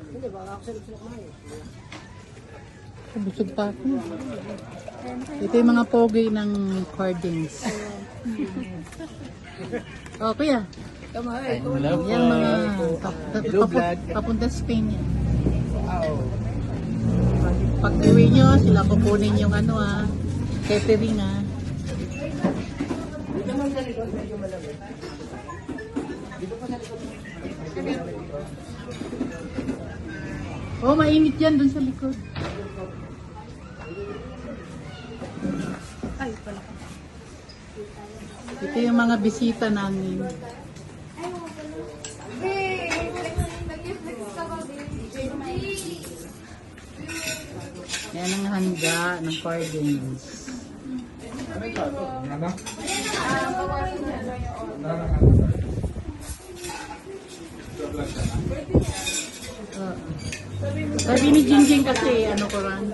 Hindi, baka ako sila kumain. Busog pa ako. Ito yung mga pogi ng cardings. Oh, kuya. Kamay. Yan mga papunta Spain yan. Pag uwi nyo, sila kukunin yung ano catering Dito man sa likod, medyo malamig. Dito pa sa likod. Oh, mainit yan dun sa likod. Ay, pala. Ito yung mga bisita namin. Yan ang handa ng cardings. Sabi ni Jingjing kasi, ano ko rin,